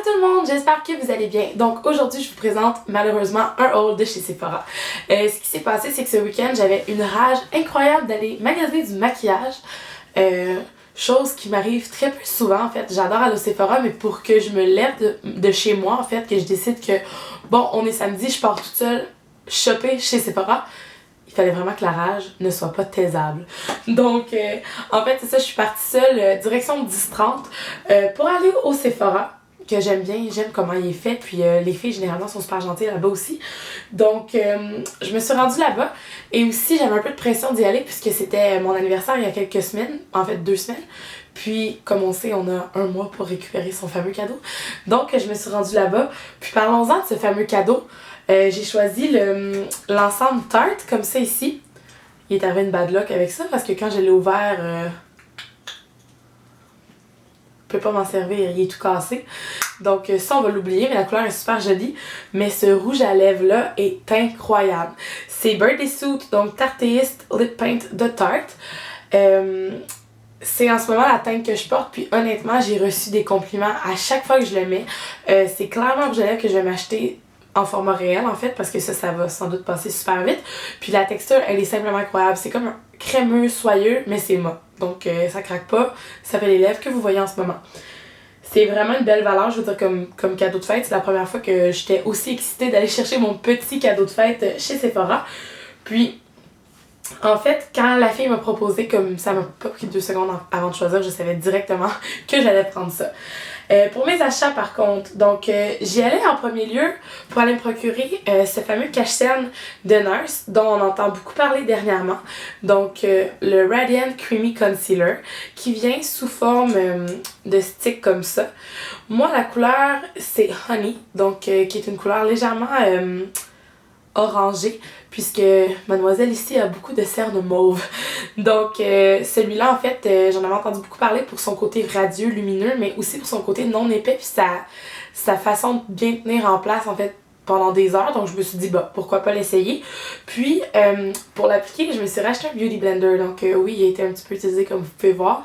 tout le monde, j'espère que vous allez bien. Donc aujourd'hui je vous présente malheureusement un haul de chez Sephora. Ce qui s'est passé c'est que ce week-end j'avais une rage incroyable d'aller magasiner du maquillage. Chose qui m'arrive très peu souvent en fait. J'adore aller au Sephora mais pour que je me lève de chez moi en fait, que je décide que bon on est samedi, je pars toute seule shopper chez Sephora. Il fallait vraiment que la rage ne soit pas taisable. Donc, en fait, c'est ça, je suis partie seule, direction 10h30, pour aller au Sephora, que j'aime bien, j'aime comment il est fait, puis les filles, généralement, sont super gentilles là-bas aussi. Donc, je me suis rendue là-bas, et aussi, j'avais un peu de pression d'y aller, puisque c'était mon anniversaire il y a quelques semaines, en fait 2 semaines. Puis, comme on sait, on a 1 mois pour récupérer son fameux cadeau. Donc, je me suis rendue là-bas. Puis, parlons-en de ce fameux cadeau. J'ai choisi l'ensemble Tarte, comme ça ici. Il est arrivé une bad luck avec ça, parce que quand je l'ai ouvert, je peux pas m'en servir, il est tout cassé. Donc, ça, on va l'oublier, mais la couleur est super jolie. Mais ce rouge à lèvres-là est incroyable. C'est Birthday Suit, donc Tarteist Lip Paint de Tarte. C'est en ce moment la teinte que je porte, puis honnêtement, j'ai reçu des compliments à chaque fois que je le mets. C'est clairement un rouge à lèvres que je vais m'acheter en format réel en fait, parce que ça va sans doute passer super vite. Puis la texture, elle est simplement incroyable. C'est comme un crémeux, soyeux, mais c'est mat. Donc ça craque pas, ça fait les lèvres que vous voyez en ce moment. C'est vraiment une belle valeur, je veux dire, comme cadeau de fête. C'est la première fois que j'étais aussi excitée d'aller chercher mon petit cadeau de fête chez Sephora. Puis, en fait, quand la fille m'a proposé, comme ça m'a pas pris 2 secondes avant de choisir, je savais directement que j'allais prendre ça. Pour mes achats par contre, donc j'y allais en premier lieu pour aller me procurer ce fameux cache-cerne de Nurse dont on entend beaucoup parler dernièrement. Donc le Radiant Creamy Concealer qui vient sous forme de stick comme ça. Moi la couleur c'est Honey, donc qui est une couleur légèrement orangé, puisque mademoiselle ici a beaucoup de cernes mauve. Donc celui-là en fait j'en avais entendu beaucoup parler pour son côté radieux, lumineux, mais aussi pour son côté non épais, puis sa façon de bien tenir en place en fait pendant des heures. Donc je me suis dit bah pourquoi pas l'essayer. Puis pour l'appliquer je me suis racheté un Beauty Blender, donc oui il a été un petit peu utilisé comme vous pouvez voir.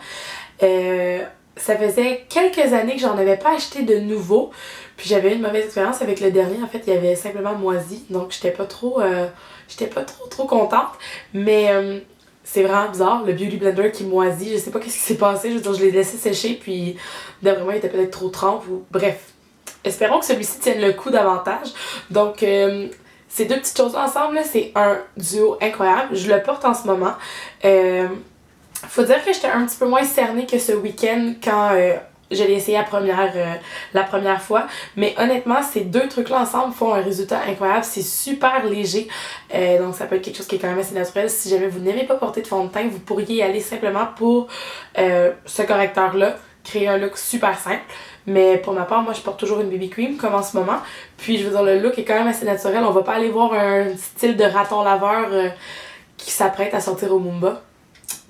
Ça faisait quelques années que j'en avais pas acheté de nouveau. Puis j'avais eu une mauvaise expérience avec le dernier. En fait, il y avait simplement moisi. Donc j'étais pas trop contente. Mais c'est vraiment bizarre, le Beauty Blender qui moisit. Je sais pas qu'est-ce qui s'est passé. Je veux dire, je l'ai laissé sécher. Puis d'après moi, il était peut-être trop trempe. Ou bref. Espérons que celui-ci tienne le coup davantage. Donc ces deux petites choses ensemble, là, c'est un duo incroyable. Je le porte en ce moment. Faut dire que j'étais un petit peu moins cernée que ce week-end quand je l'ai essayé la première fois. Mais honnêtement, ces deux trucs-là ensemble font un résultat incroyable. C'est super léger. Donc ça peut être quelque chose qui est quand même assez naturel. Si jamais vous n'aimez pas porter de fond de teint, vous pourriez y aller simplement pour ce correcteur-là. Créer un look super simple. Mais pour ma part, moi je porte toujours une BB cream comme en ce moment. Puis je veux dire, le look est quand même assez naturel. On va pas aller voir un style de raton laveur qui s'apprête à sortir au Mumba.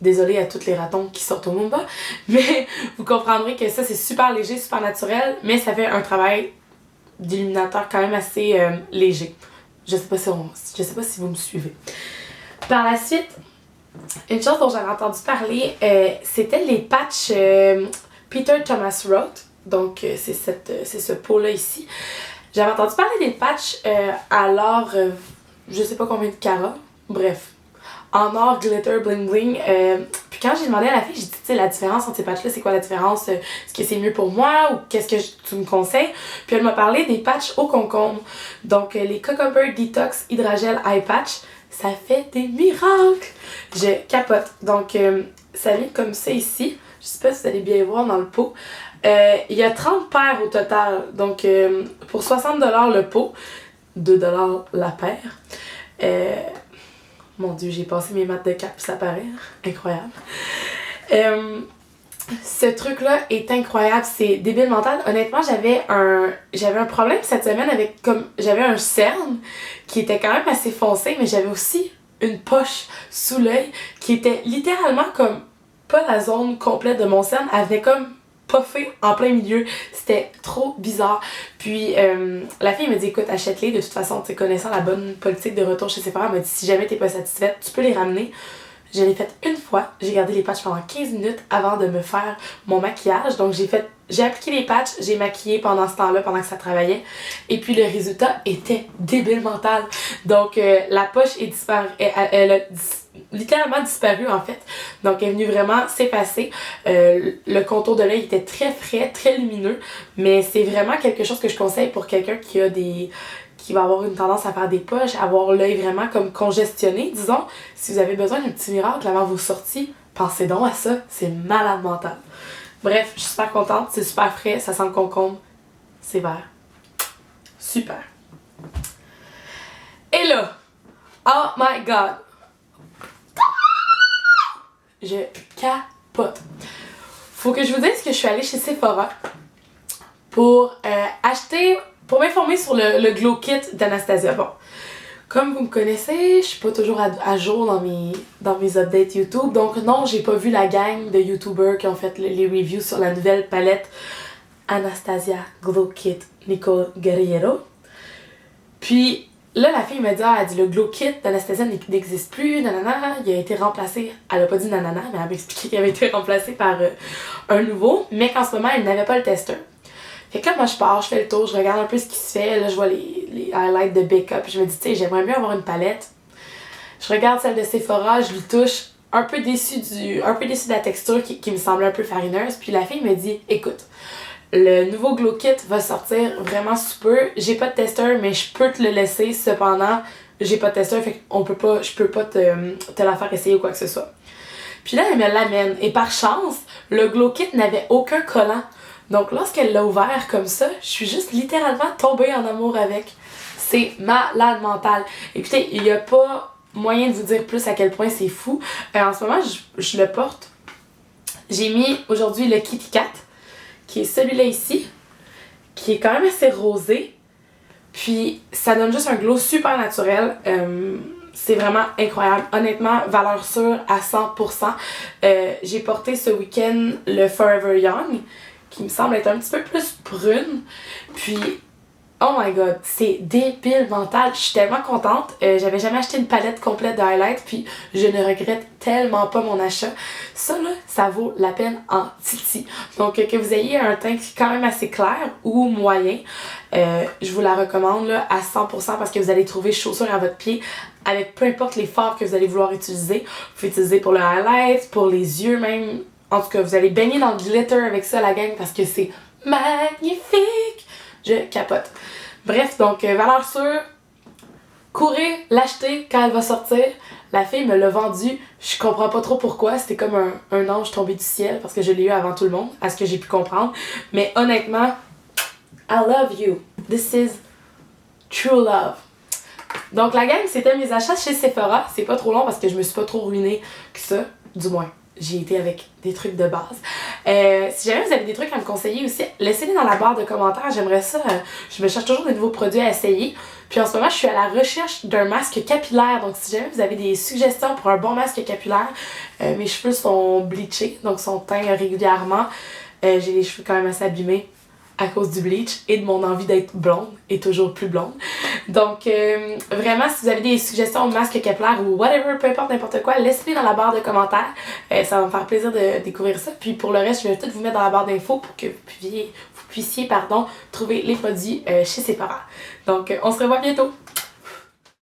Désolée à tous les ratons qui sortent au Mumba, mais vous comprendrez que ça c'est super léger, super naturel, mais ça fait un travail d'illuminateur quand même assez léger. Je sais pas si vous me suivez. Par la suite, une chose dont j'avais entendu parler, c'était les patchs Peter Thomas Roth. Donc c'est ce pot-là ici. J'avais entendu parler des patchs je sais pas combien de carats, bref. En or, glitter, bling bling. Puis quand j'ai demandé à la fille, j'ai dit, tu sais, la différence entre ces patchs-là, c'est quoi la différence? Est-ce que c'est mieux pour moi ou qu'est-ce que tu me conseilles? Puis elle m'a parlé des patchs au concombre. Donc les Cucumber Detox Hydrogel Eye Patch, ça fait des miracles! Je capote. Donc ça vient comme ça ici. Je sais pas si vous allez bien voir dans le pot. Il y a 30 paires au total. Donc pour 60$ le pot, 2$ la paire. Mon Dieu, j'ai passé mes maths de cap, ça paraît incroyable. Ce truc-là est incroyable, c'est débile mental. Honnêtement, j'avais un problème cette semaine avec j'avais un cerne qui était quand même assez foncé, mais j'avais aussi une poche sous l'œil qui était littéralement comme pas la zone complète de mon cerne, elle venait comme puffé en plein milieu. C'était trop bizarre. Puis la fille me dit écoute, achète-les de toute façon, tu sais, connaissant la bonne politique de retour chez Sephora, elle m'a dit si jamais t'es pas satisfaite, tu peux les ramener. Je l'ai faite une fois, j'ai gardé les patchs pendant 15 minutes avant de me faire mon maquillage. Donc j'ai appliqué les patchs, j'ai maquillé pendant ce temps-là, pendant que ça travaillait. Et puis le résultat était débile mental. Donc la poche est disparue, elle a littéralement disparu en fait. Donc elle est venue vraiment s'effacer. Le contour de l'œil était très frais, très lumineux. Mais c'est vraiment quelque chose que je conseille pour quelqu'un qui va avoir une tendance à faire des poches, avoir l'œil vraiment comme congestionné, disons. Si vous avez besoin d'un petit miracle avant vos sorties, pensez donc à ça, c'est malade mental. Bref, je suis super contente, c'est super frais, ça sent le concombre, c'est vert. Super. Et là, oh my god, je capote. Faut que je vous dise que je suis allée chez Sephora pour pour m'informer sur le Glow Kit d'Anastasia. Bon, comme vous me connaissez, je suis pas toujours à jour dans mes updates YouTube. Donc non, j'ai pas vu la gang de YouTubers qui ont fait les reviews sur la nouvelle palette Anastasia Glow Kit Nicole Guerriero. Puis là, la fille me dit, elle dit le Glow Kit d'Anastasia n'existe plus, nanana, il a été remplacé, elle a pas dit nanana, mais elle m'a expliqué qu'il avait été remplacé par un nouveau, mais qu'en ce moment, elle n'avait pas le testeur. Fait que là, moi, je pars, je fais le tour, je regarde un peu ce qui se fait. Là, je vois les highlights de Becca. Puis je me dis, tu sais, j'aimerais mieux avoir une palette. Je regarde celle de Sephora, je lui touche. Un peu déçue de la texture qui me semble un peu farineuse. Puis la fille me dit, écoute, le nouveau Glow Kit va sortir vraiment sous peu. J'ai pas de testeur, mais je peux te le laisser. Cependant, j'ai pas de testeur, fait que je peux pas te la faire essayer ou quoi que ce soit. Puis là, elle me l'amène. Et par chance, le Glow Kit n'avait aucun collant. Donc lorsqu'elle l'a ouvert comme ça, je suis juste littéralement tombée en amour avec. C'est malade mental. Écoutez, il n'y a pas moyen de vous dire plus à quel point c'est fou. En ce moment, je le porte. J'ai mis aujourd'hui le Kitty Cat, qui est celui-là ici, qui est quand même assez rosé. Puis ça donne juste un glow super naturel. C'est vraiment incroyable. Honnêtement, valeur sûre à 100%. J'ai porté ce week-end le Forever Young, qui me semble être un petit peu plus brune. Puis, oh my god, c'est débile mental. Je suis tellement contente. J'avais jamais acheté une palette complète de highlights, puis je ne regrette tellement pas mon achat. Ça là, ça vaut la peine en titi. Donc que vous ayez un teint qui est quand même assez clair ou moyen, je vous la recommande là, à 100% parce que vous allez trouver chaussure à votre pied avec peu importe les fards que vous allez vouloir utiliser. Vous pouvez utiliser pour le highlight, pour les yeux même. En tout cas, vous allez baigner dans le glitter avec ça, la gang, parce que c'est magnifique! Je capote. Bref, donc, valeur sûre, courez l'acheter quand elle va sortir. La fille me l'a vendu, je comprends pas trop pourquoi, c'était comme un ange tombé du ciel, parce que je l'ai eu avant tout le monde, à ce que j'ai pu comprendre. Mais honnêtement, I love you. This is true love. Donc, la gang, c'était mes achats chez Sephora. C'est pas trop long parce que je me suis pas trop ruinée que ça, du moins. J'ai été avec des trucs de base. Si jamais vous avez des trucs à me conseiller aussi, laissez-les dans la barre de commentaires. J'aimerais ça. Je me cherche toujours de nouveaux produits à essayer. Puis en ce moment, je suis à la recherche d'un masque capillaire. Donc si jamais vous avez des suggestions pour un bon masque capillaire, mes cheveux sont bleachés, donc sont teints régulièrement. J'ai les cheveux quand même assez abîmés à cause du bleach et de mon envie d'être blonde et toujours plus blonde. Donc vraiment, si vous avez des suggestions de masques capillaires ou whatever, peu importe, n'importe quoi, laissez-les dans la barre de commentaires. Ça va me faire plaisir de découvrir ça. Puis pour le reste, je vais tout vous mettre dans la barre d'infos pour que vous puissiez trouver les produits chez Sephora. Donc on se revoit bientôt!